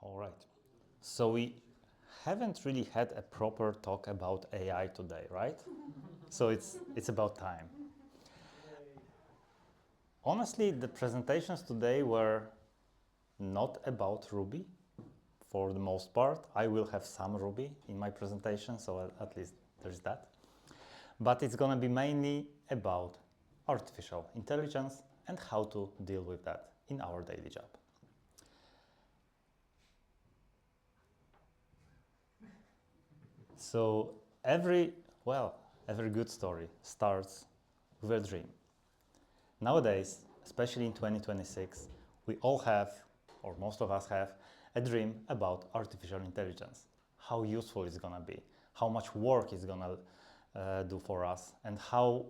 All right. So we haven't really had a proper talk about AI today, right? So it's about time. Honestly, the presentations today were not about Ruby for the most part. I will have some Ruby in my presentation, so at least there's that. But it's going to be mainly about artificial intelligence and how to deal with that in our daily job. So every good story starts with a dream. Nowadays, especially in 2026, we all have, or most of us have, a dream about artificial intelligence. How useful it's gonna be, how much work it's gonna do for us, and how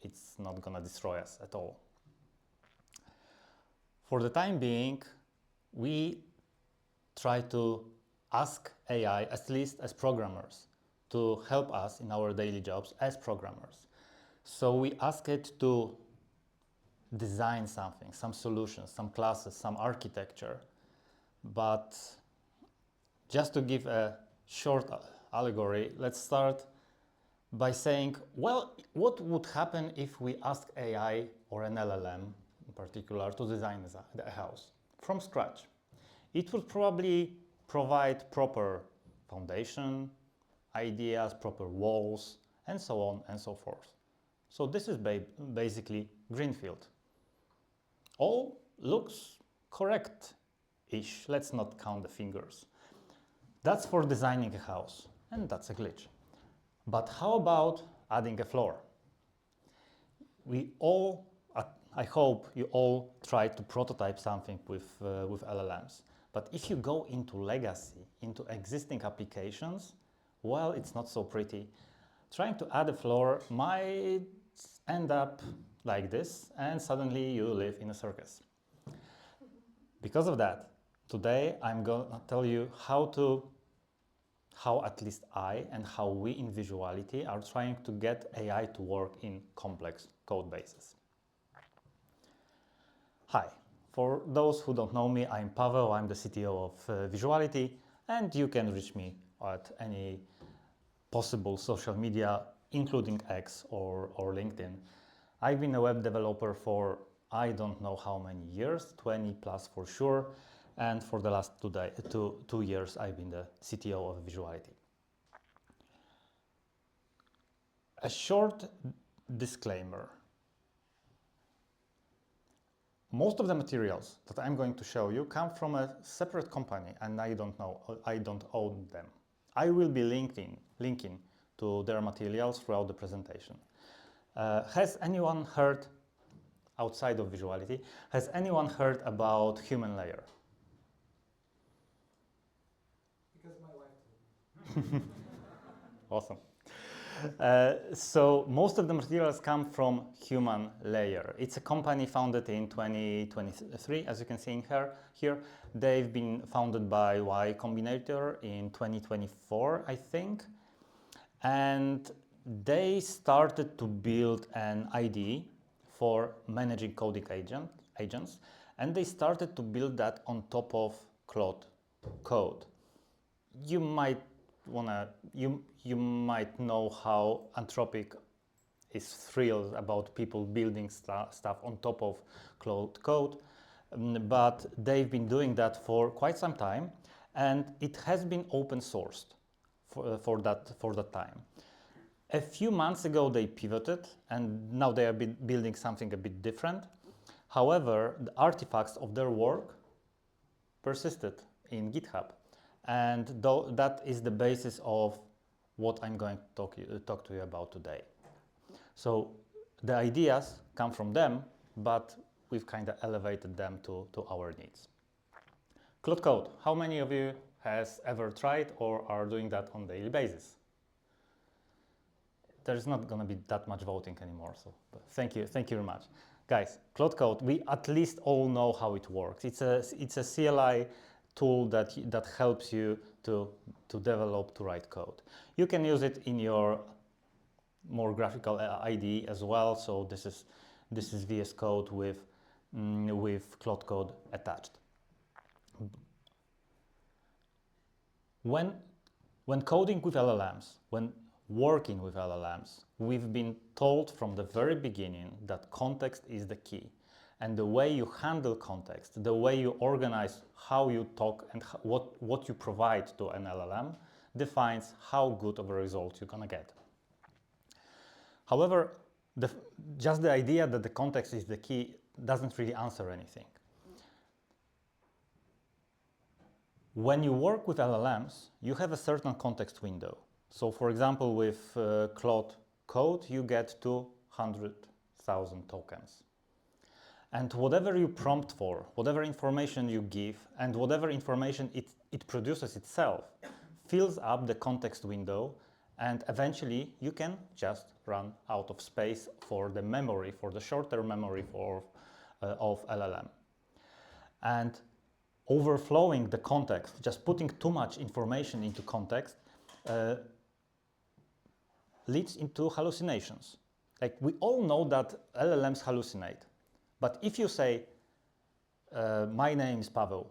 it's not gonna destroy us at all. For the time being, we try to ask AI, at least as programmers, to help us in our daily jobs as programmers. So we ask it to design something, some solutions, some classes, some architecture. But just to give a short allegory, let's start by saying, well, what would happen if we ask AI or an LLM in particular to design a house from scratch? It would probably provide proper foundation, ideas, proper walls, and so on and so forth. So this is basically greenfield. All looks correct-ish. Let's not count the fingers. That's for designing a house, and that's a glitch. But how about adding a floor? I hope you all tried to prototype something with LLMs. But if you go into legacy, into existing applications, well, it's not so pretty. Trying to add a floor might end up like this, and suddenly you live in a circus. Because of that, today I'm going to tell you how at least I and how we in Visuality are trying to get AI to work in complex code bases. Hi, for those who don't know me, I'm Paweł, I'm the CTO of Visuality, and you can reach me at any possible social media, including X or LinkedIn. I've been a web developer for I don't know how many years, 20 plus for sure, and for the last 2 years I've been the CTO of Visuality. A short disclaimer. Most of the materials that I'm going to show you come from a separate company, and I don't own them. I will be linking to their materials throughout the presentation. Has anyone heard, outside of Visuality, has anyone heard about human layer? Because my wife told me. Awesome. So most of the materials come from Human Layer. It's a company founded in 2023, as you can see in here. They've been founded by Y Combinator in 2024, I think. And they started to build an IDE for managing coding agents. And they started to build that on top of Claude Code. You might know how Anthropic is thrilled about people building stuff on top of Claude Code, but they've been doing that for quite some time, and it has been open sourced for that time. A few months ago they pivoted, and now they are building something a bit different. However, the artifacts of their work persisted in GitHub. And that is the basis of what I'm going to talk to you about today. So the ideas come from them, but we've kind of elevated them to our needs. Claude Code, how many of you has ever tried or are doing that on a daily basis? There's not going to be that much voting anymore, so thank you very much. Guys, Claude Code, we at least all know how it works. It's a CLI tool that helps you to develop, to write code. You can use it in your more graphical IDE as well. So this is VS Code with Claude Code attached. When coding with LLMs, when working with LLMs, we've been told from the very beginning that context is the key. And the way you handle context, the way you organize how you talk and what you provide to an LLM defines how good of a result you're gonna get. However, just the idea that the context is the key doesn't really answer anything. When you work with LLMs, you have a certain context window. So for example, with Claude Code, you get 200,000 tokens. And whatever you prompt for, whatever information you give, and whatever information it produces itself, fills up the context window, and eventually you can just run out of space for the memory, for the short-term memory of LLM. And overflowing the context, just putting too much information into context, leads into hallucinations. Like, we all know that LLMs hallucinate. But if you say, my name is Paweł,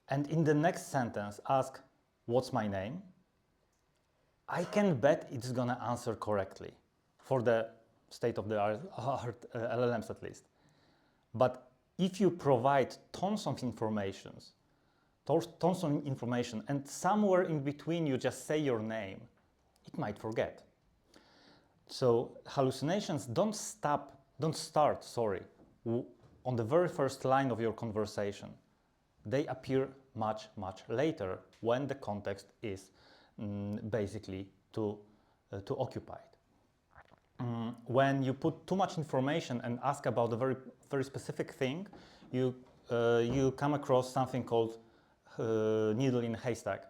and in the next sentence ask, what's my name? I can bet it's gonna answer correctly, for the state-of-the-art LLMs at least. But if you provide tons of information, and somewhere in between you just say your name, it might forget. So hallucinations don't start on the very first line of your conversation. They appear much, much later when the context is basically too occupied. When you put too much information and ask about a very, very specific thing, you come across something called needle in a haystack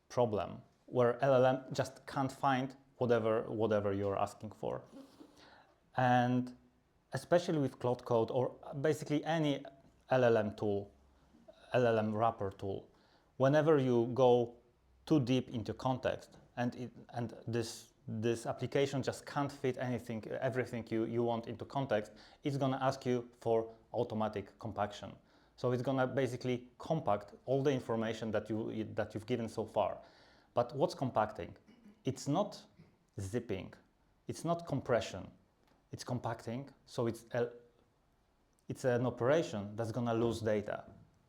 problem, where LLM just can't find whatever you're asking for. And especially with Claude Code, or basically any LLM tool, LLM wrapper tool, whenever you go too deep into context and this application just can't fit everything you want into context, it's gonna ask you for automatic compaction. So it's gonna basically compact all the information that you've given so far. But what's compacting? It's not zipping, it's not compression, it's compacting. So it's an operation that's gonna lose data.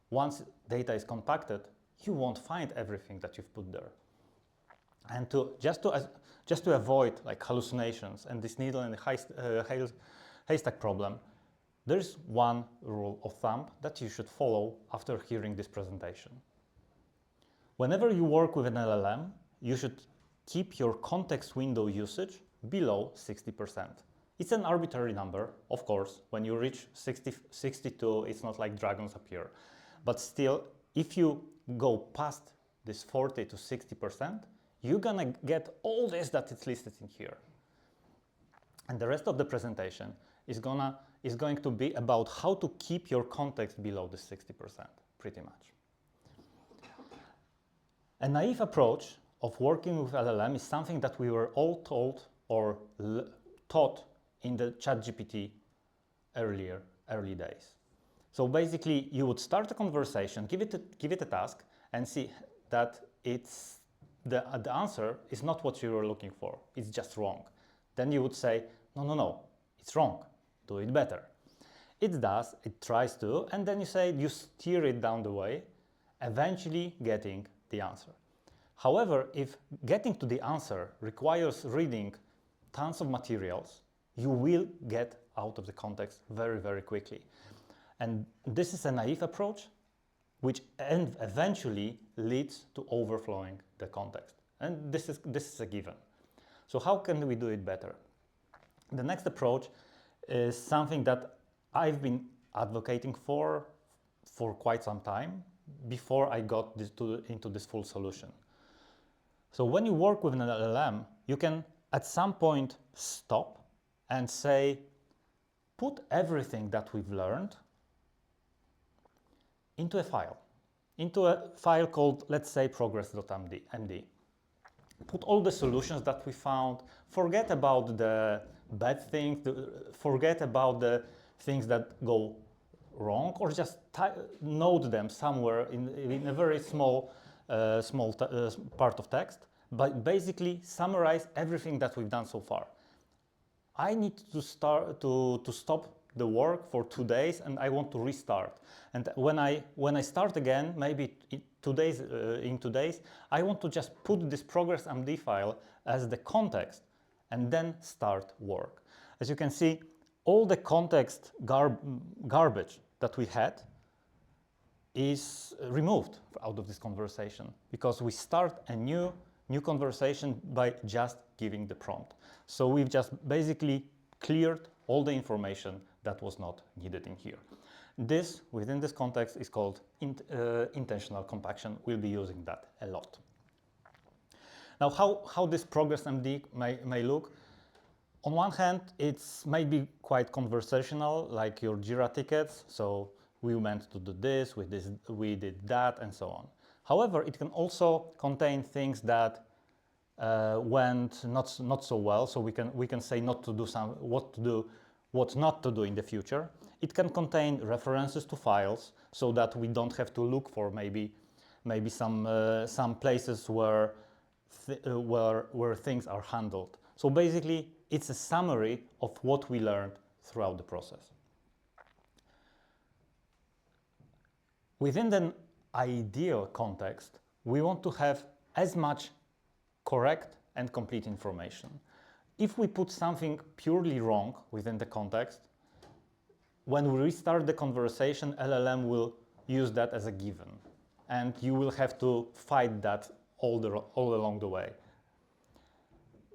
Once data is compacted, you won't find everything that you've put there. And just to avoid like hallucinations and this needle in the haystack problem, there's one rule of thumb that you should follow after hearing this presentation. Whenever you work with an LLM, you should keep your context window usage below 60%. It's an arbitrary number, of course. When you reach 62, it's not like dragons appear. But still, if you go past this 40 to 60%, you're gonna get all this that it's listed in here. And the rest of the presentation is going to be about how to keep your context below the 60%, pretty much. A naive approach of working with LLM is something that we were all told or taught in the ChatGPT early days. So basically, you would start a conversation, give it a task, and see that the answer is not what you were looking for. It's just wrong. Then you would say, no, it's wrong. Do it better. It does, it tries to, and then you steer it down the way, eventually getting the answer. However, if getting to the answer requires reading tons of materials, you will get out of the context very, very quickly. And this is a naive approach, which eventually leads to overflowing the context. And this is a given. So how can we do it better? The next approach is something that I've been advocating for quite some time before I got into this full solution. So when you work with an LLM, you can at some point stop and say, put everything that we've learned into a file called, let's say, progress.md. Put all the solutions that we found, forget about the bad things, forget about the things that go wrong, or just note them somewhere in a very small small part of text, but basically summarize everything that we've done so far. I need to stop the work for 2 days, and I want to restart. And when I start again, maybe in 2 days, I want to just put this progress MD file as the context, and then start work. As you can see, all the context garbage that we had is removed out of this conversation, because we start a new conversation by just giving the prompt. So we've just basically cleared all the information that was not needed in here. This, within this context, is called intentional compaction. We'll be using that a lot. Now, how this progress MD may look. On one hand, it's maybe quite conversational, like your Jira tickets. So we meant to do this, we did that, and so on. However, it can also contain things that went not so well. So we can say what not to do in the future. It can contain references to files, so that we don't have to look for maybe some places where things are handled. So basically, it's a summary of what we learned throughout the process. Within the ideal context, we want to have as much correct and complete information. If we put something purely wrong within the context, when we restart the conversation, LLM will use that as a given, and you will have to fight that all along the way.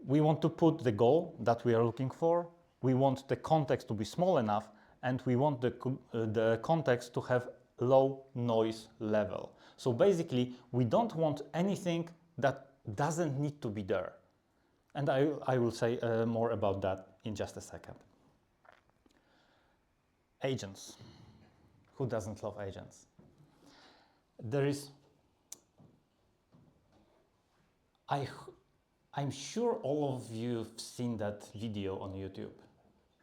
We want to put the goal that we are looking for. We want the context to be small enough, and we want the context to have low noise level. So basically, we don't want anything that doesn't need to be there. And I will say more about that in just a second. Agents. Who doesn't love agents? I'm sure all of you have seen that video on YouTube.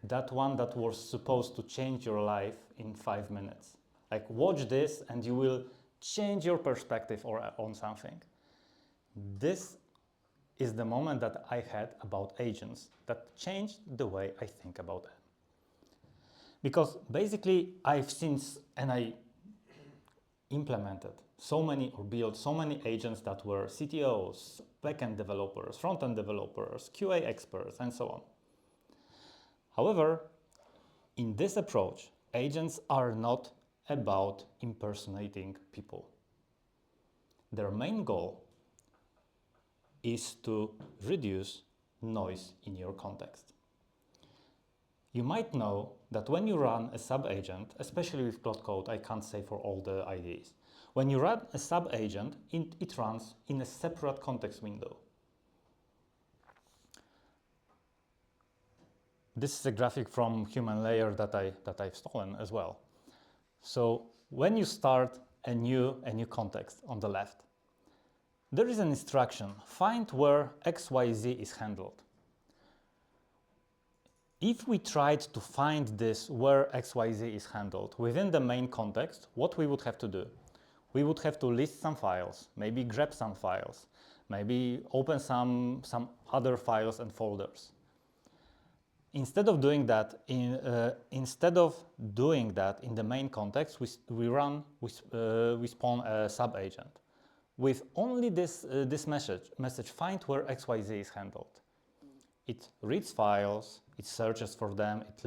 That one that was supposed to change your life in 5 minutes. Like, watch this and you will change your perspective on something. This is the moment that I had about agents that changed the way I think about them. Because basically I've seen and I implemented built so many agents that were CTOs, backend developers, front-end developers, QA experts, and so on. However, in this approach, agents are not about impersonating people. Their main goal is to reduce noise in your context. You might know that when you run a sub-agent, especially with Cloud Code, I can't say for all the IDEs. When you run a sub-agent, it runs in a separate context window. This is a graphic from Human Layer that I've stolen as well. So when you start a new context on the left, there is an instruction, find where XYZ is handled. If we tried to find this where XYZ is handled within the main context, what we would have to do? We would have to list some files, maybe grab some files, maybe open some other files and folders. Instead of doing that in the main context, we spawn a sub-agent with only this message, find where XYZ is handled. It reads files, it searches for them, it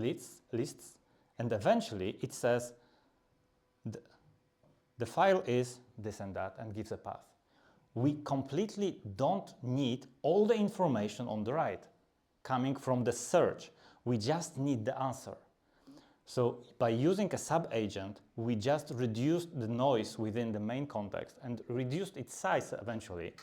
lists, and eventually it says the file is this and that, and gives a path. We completely don't need all the information on the right coming from the search. We just need the answer. So by using a sub-agent, we just reduced the noise within the main context and reduced its size eventually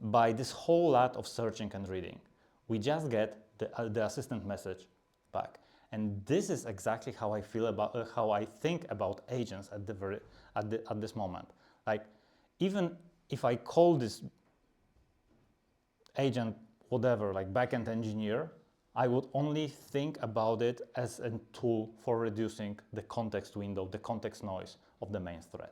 by this whole lot of searching and reading. We just get the assistant message back. And this is exactly how I feel about how I think about agents at this moment. Like, even if I call this agent whatever, like backend engineer, I would only think about it as a tool for reducing the context window, the context noise of the main thread.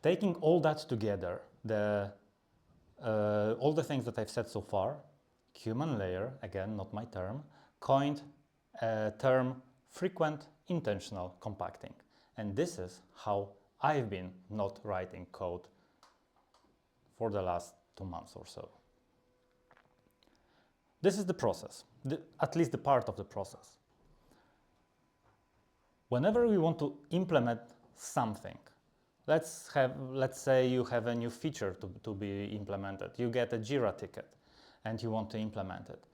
Taking all that together, all the things that I've said so far, human layer, again, not my term, coined a term frequent intentional compacting. And this is how I've been not writing code for the last 2 months or so. This is the process, at least the part of the process. Whenever we want to implement something, let's say you have a new feature to be implemented. You get a Jira ticket and you want to implement it.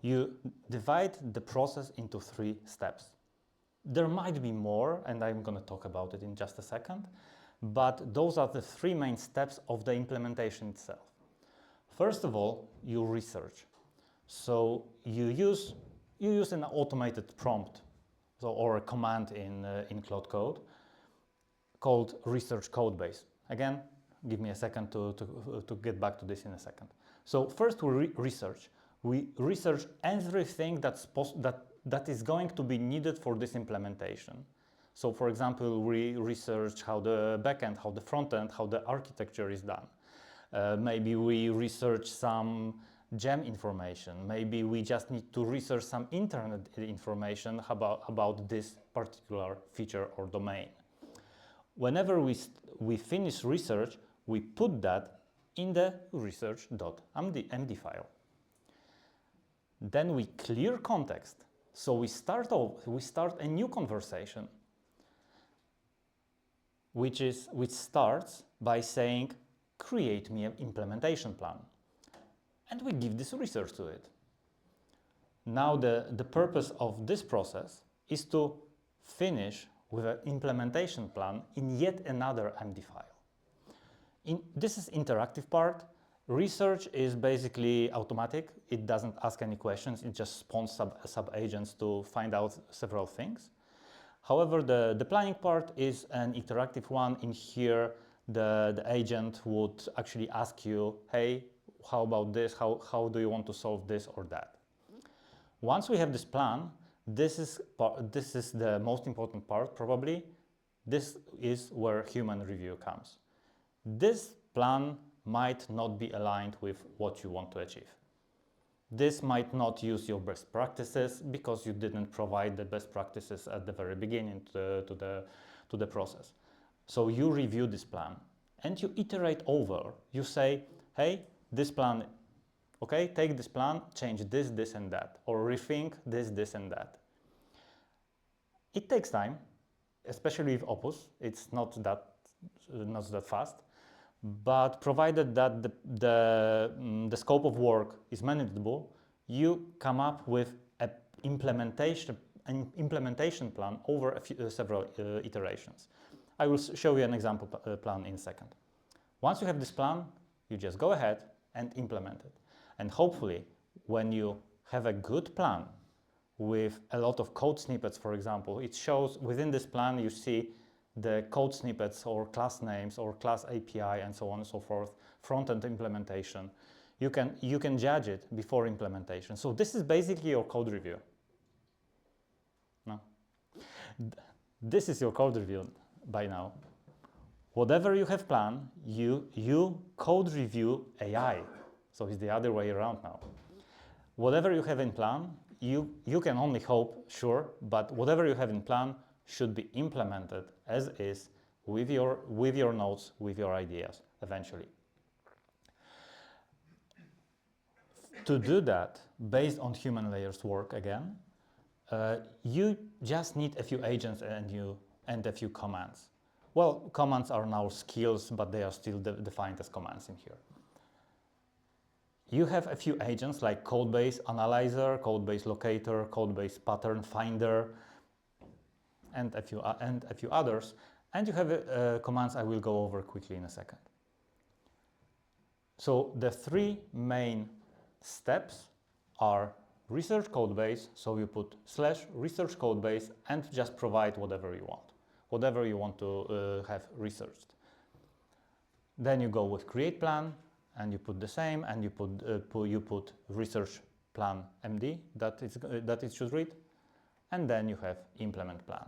You divide the process into 3 steps. There might be more, and I'm going to talk about it in just a second, but those are the 3 main steps of the implementation itself. First of all, you research. So you use an automated prompt, or a command in Cloud Code called research codebase. Again, give me a second to get back to this in a second. So first we research. We research everything that is going to be needed for this implementation. So for example, we research how the backend, how the frontend, how the architecture is done. Maybe we research some gem information. Maybe we just need to research some internet information about this particular feature or domain. Whenever we finish research, we put that in the research.md file. Then we clear context. So we start a new conversation, which starts by saying, create me an implementation plan. And we give this research to it. Now the purpose of this process is to finish with an implementation plan in yet another MD file. This is interactive part. Research is basically automatic. It doesn't ask any questions. It just spawns sub-agents to find out several things. However, the planning part is an interactive one. In here, the agent would actually ask you, hey, how about this? How do you want to solve this or that? Once we have this plan, this is the most important part, probably. This is where human review comes. This plan might not be aligned with what you want to achieve. This might not use your best practices because you didn't provide the best practices at the very beginning to the process. So you review this plan and you iterate over. You say, hey, this plan, okay, take this plan, change this, this, and that, or rethink this, this, and that. It takes time, especially with Opus. It's not that fast. But provided that the scope of work is manageable, you come up with an implementation plan over several iterations. I will show you an example plan in a second. Once you have this plan, you just go ahead and implement it. And hopefully, when you have a good plan with a lot of code snippets, for example, it shows within this plan you see the code snippets or class names or class API and so on and so forth, front-end implementation. You can judge it before implementation. So this is basically your code review. No? This is your code review by now. Whatever you have planned, you code review AI. So it's the other way around now. Whatever you have in plan, you can only hope, sure, but whatever you have in plan should be implemented as is with your notes, with your ideas eventually. To do that, based on human layers work again, you just need a few agents and a few commands. Well, commands are now skills, but they are still defined as commands in here. You have a few agents like codebase analyzer, codebase locator, codebase pattern finder, and a few others, and you have commands I will go over quickly in a second. So the 3 main steps are research codebase, so you put /research codebase and just provide whatever you want to have researched. Then you go with create plan, and you put the same, and you put research plan MD that it should read, and then you have implement plan.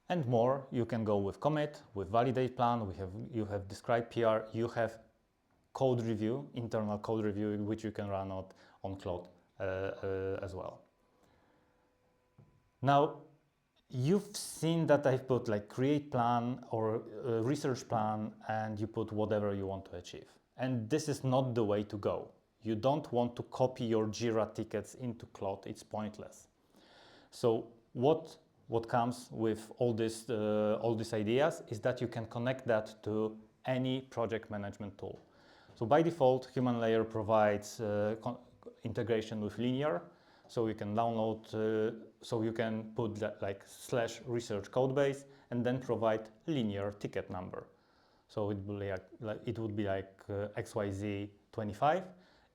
And more, you can go with commit, with validate plan, you have described PR, you have code review, internal code review, which you can run on Cloud as well. Now, you've seen that I've put like create plan or research plan, and you put whatever you want to achieve. And this is not the way to go. You don't want to copy your Jira tickets into Cloud, it's pointless. So what comes with all these ideas is that you can connect that to any project management tool. So by default, Human Layer provides integration with Linear, so you can download, so you can put that like /research codebase and then provide linear ticket number. So it would be like XYZ25.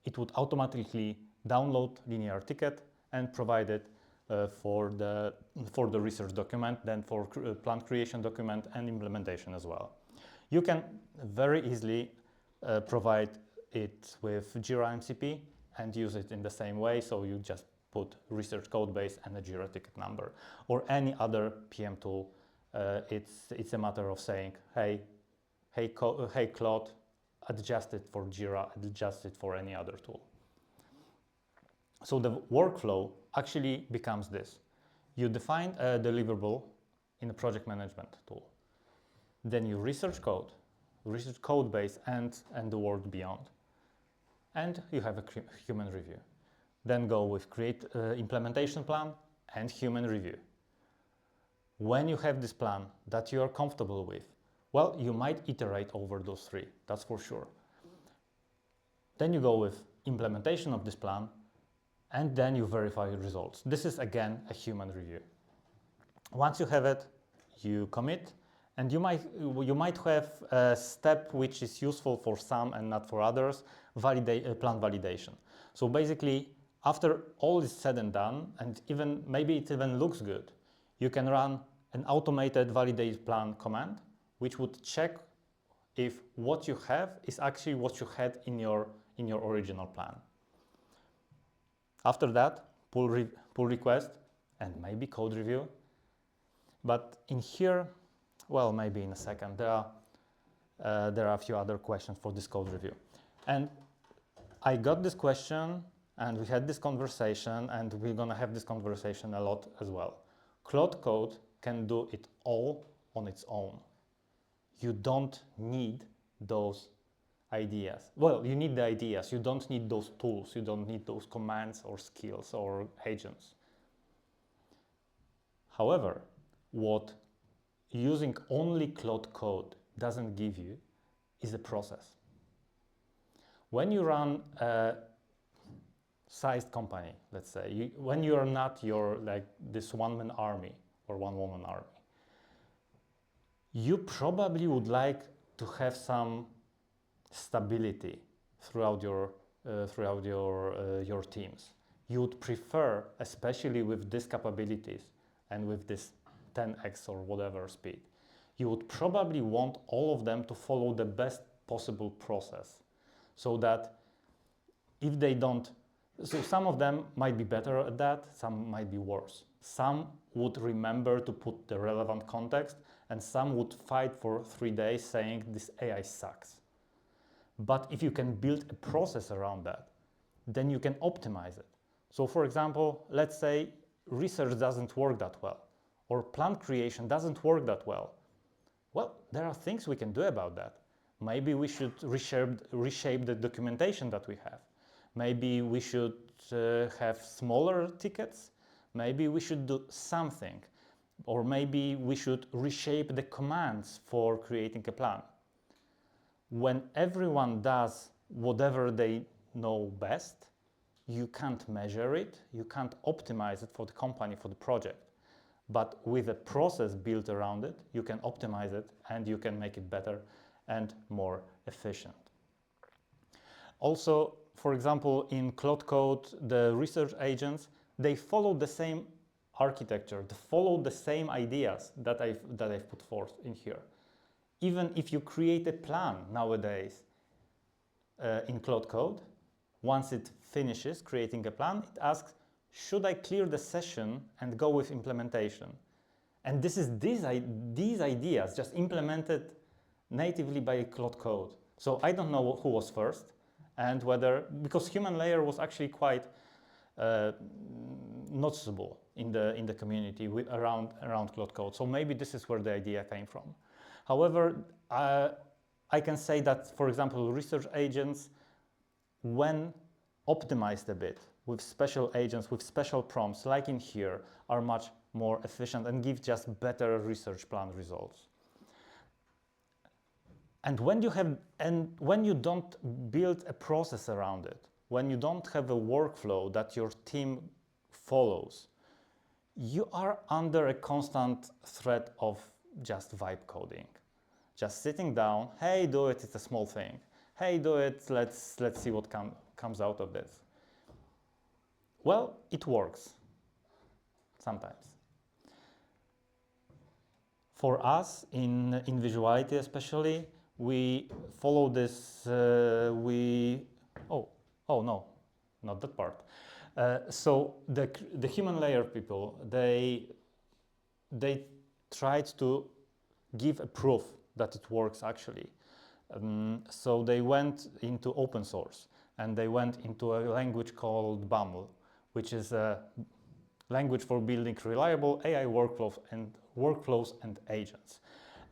It would automatically download linear ticket and provide it for the research document, then for plan creation document and implementation as well. You can very easily provide it with Jira MCP and use it in the same way. So you just put research code base and a Jira ticket number, or any other PM tool. It's a matter of saying, hey Claude, adjust it for Jira, adjust it for any other tool. So the workflow actually becomes this. You define a deliverable in a project management tool. Then you research code base and the work beyond. And you have a human review. Then go with create implementation plan and human review. When you have this plan that you are comfortable with, well, you might iterate over those three, that's for sure. Then you go with implementation of this plan, and then you verify your results. This is again a human review. Once you have it, you commit, and you might have a step which is useful for some and not for others, plan validation. So basically, after all is said and done, and maybe it even looks good, you can run an automated validate plan command, which would check if what you have is actually what you had in your original plan. After that, pull request and maybe code review. But in here, well, maybe in a second, there are a few other questions for this code review. And I got this question, and we had this conversation, and we're gonna have this conversation a lot as well. Cloud Code can do it all on its own. You don't need those ideas. Well, you need the ideas. You don't need those tools. You don't need those commands or skills or agents. However, what using only Cloud Code doesn't give you is a process. When you run a sized company, let's say, when you are not this one-man army or one-woman army, you probably would like to have some stability throughout your teams. You would prefer, especially with these capabilities and with this 10x or whatever speed, you would probably want all of them to follow the best possible process, so that if they don't, so some of them might be better at that, some might be worse. Some would remember to put the relevant context, and some would fight for 3 days saying this AI sucks. But if you can build a process around that, then you can optimize it. So for example, let's say research doesn't work that well, or plan creation doesn't work that well. Well, there are things we can do about that. Maybe we should reshape the documentation that we have. Maybe we should have smaller tickets. Maybe we should do something. Or maybe we should reshape the commands for creating a plan. When everyone does whatever they know best, you can't measure it, you can't optimize it for the company, for the project. But with a process built around it, you can optimize it and you can make it better and more efficient. Also, for example, in Cloud Code, the research agents, they follow the same architecture, they follow the same ideas that I've put forth in here. Even if you create a plan nowadays in Cloud Code, once it finishes creating a plan, it asks, should I clear the session and go with implementation? And this is these ideas just implemented natively by Cloud Code. So I don't know who was first, and whether, because human layer was actually quite noticeable in the community around Cloud Code. So maybe this is where the idea came from. However, I can say that, for example, research agents, when optimized a bit with special agents, with special prompts, like in here, are much more efficient and give just better research plan results. And when you don't build a process around it, when you don't have a workflow that your team follows, you are under a constant threat of just vibe coding. Just sitting down, hey, do it, it's a small thing. Hey, do it, let's see what comes out of this. Well, it works, sometimes. For us, in Visuality especially, we follow this, oh no, not that part. So the human layer people, they tried to give a proof that it works actually. So they went into open source, and they went into a language called BAML, which is a language for building reliable AI workflows and agents.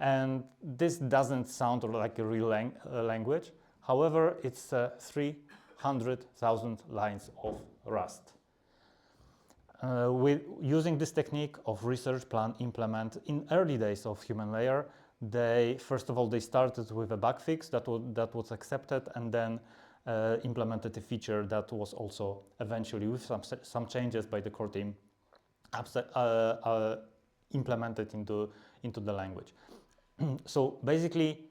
And this doesn't sound like a real language. However, it's 300,000 lines of Rust. With using this technique of research plan implement in early days of human layer, first of all they started with a bug fix that was accepted, and then implemented a feature that was also eventually, with some changes by the core team, implemented into the language. So basically,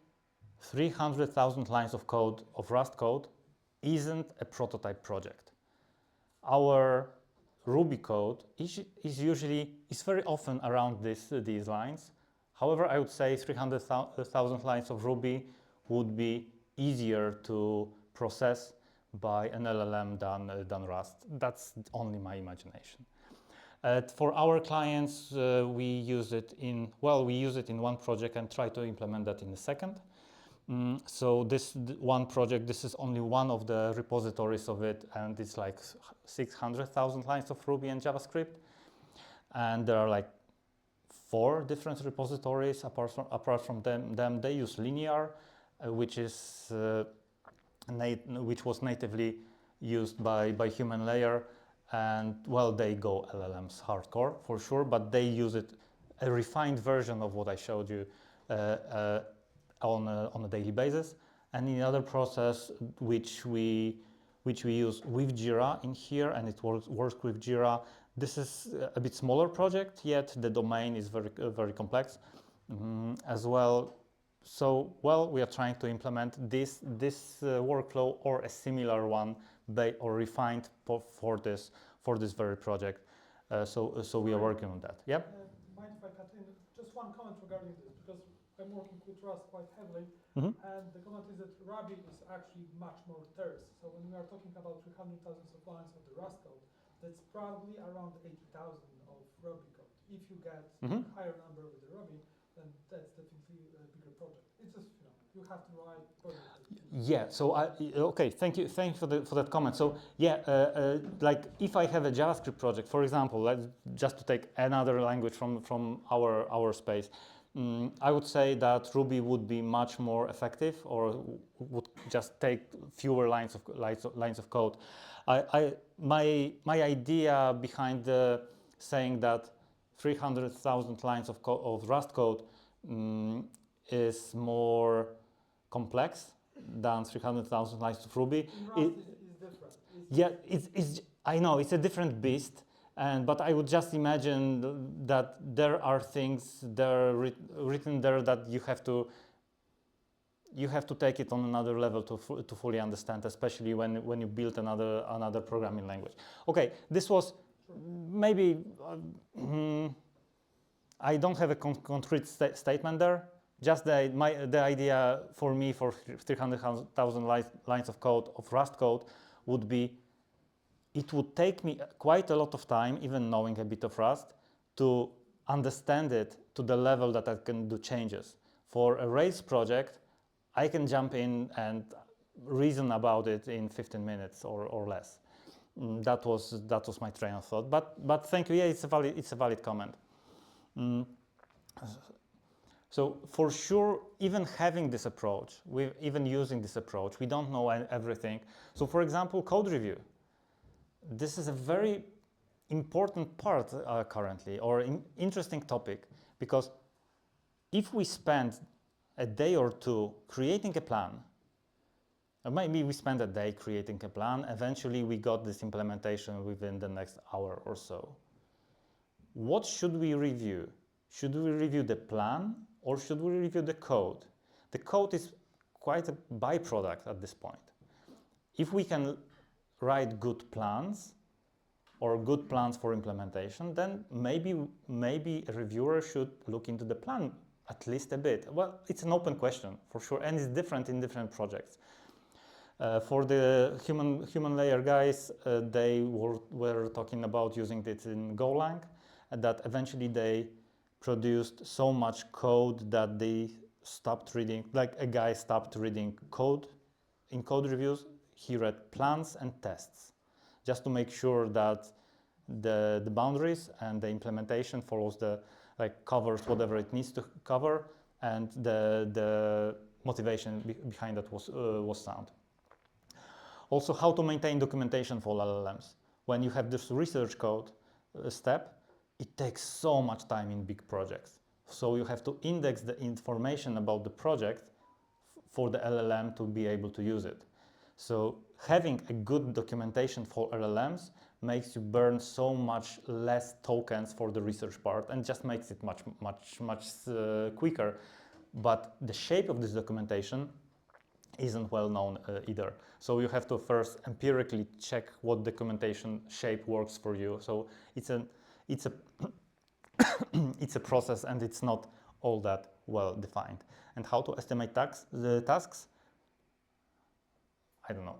300,000 lines of code, of Rust code, isn't a prototype project. Our Ruby code is very often around these lines. However, I would say 300,000 lines of Ruby would be easier to process by an LLM than Rust. That's only my imagination. For our clients, we use it in one project and try to implement that in the second. So this one project, this is only one of the repositories of it, and it's like 600,000 lines of Ruby and JavaScript. And there are like 4 different repositories. Apart from them, they use Linear, which was natively used by human layer. And well, they go LLMs hardcore for sure, but they use it, a refined version of what I showed you on a daily basis. And in another process, which we use with Jira in here, and it works with Jira. This is a bit smaller project, yet the domain is very complex as well. So well, we are trying to implement this workflow or a similar one, or refined for this very project. So we are working on that. Yep. Mind if I cut in? Just one comment regarding this, because I'm working with Rust quite heavily, and the comment is that Ruby is actually much more terse. So when we are talking about 300,000 lines of the Rust code, that's probably around 80,000 of Ruby code. If you get a higher number with the Ruby, then that's definitely a bigger project. It's just, you have to write project. Yeah. So okay. Thank you for that comment. So yeah, like if I have a JavaScript project, for example, just to take another language from our space, I would say that Ruby would be much more effective, or would just take fewer lines of code. My idea behind saying that 300,000 lines of Rust code is more complex than 300,000 lines of Ruby. Rust is different. I know it's a different beast. But I would just imagine that there are things there written there that you have to take it on another level to fully understand, especially when you build another programming language. Okay, this was maybe I don't have a concrete statement there. Just the idea for me for 300,000 lines of code of Rust code would be, it would take me quite a lot of time, even knowing a bit of Rust, to understand it to the level that I can do changes. For a Rails project, I can jump in and reason about it in 15 minutes or less. That was my train of thought. But thank you. Yeah, it's a valid comment. So for sure, even having this approach, even using this approach, we don't know everything. So for example, code review. This is a very important part currently, or interesting topic, because if we spend a day or two creating a plan, or maybe we spend a day creating a plan, eventually we got this implementation within the next hour or so. What should we review? Should we review the plan or should we review the code? The code is quite a byproduct at this point. If we can write good plans or good plans for implementation, then maybe a reviewer should look into the plan at least a bit. Well, it's an open question for sure, and it's different in different projects. For the human layer guys, they were talking about using it in Golang, and that eventually they produced so much code that they stopped reading, like a guy stopped reading code. In code reviews, he read plans and tests, just to make sure that the boundaries and the implementation follows covers whatever it needs to cover, and the motivation behind that was sound. Also, how to maintain documentation for LLMs. When you have this research code step, it takes so much time in big projects. So you have to index the information about the project for the LLM to be able to use it. So having a good documentation for LLMs makes you burn so much less tokens for the research part and just makes it much quicker. But the shape of this documentation isn't well known either. So you have to first empirically check what documentation shape works for you. So it's a it's a process, and it's not all that well defined. And how to estimate the tasks? I don't know.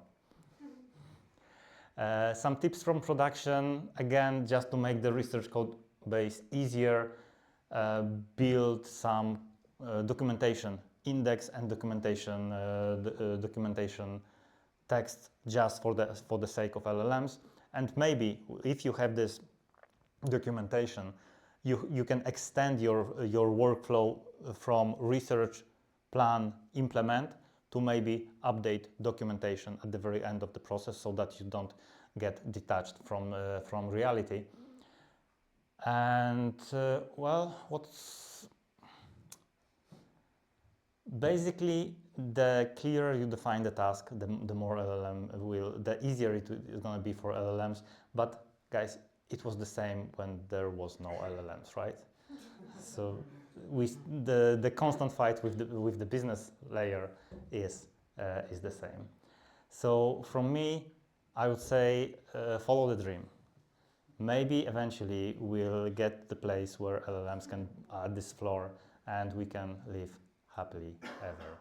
Some tips from production, again, just to make the research code base easier, build some documentation index and documentation text just for the sake of LLMs. And maybe if you have this documentation, you can extend your workflow from research, plan, implement to maybe update documentation at the very end of the process, so that you don't get detached from reality. And well, basically, the clearer you define the task, the more the easier it is going to be for LLMs. But guys, it was the same when there was no LLMs, right? So the constant fight with the business layer is the same. So from me, I would say follow the dream. Maybe eventually we'll get the place where LLMs can add this floor and we can live happily ever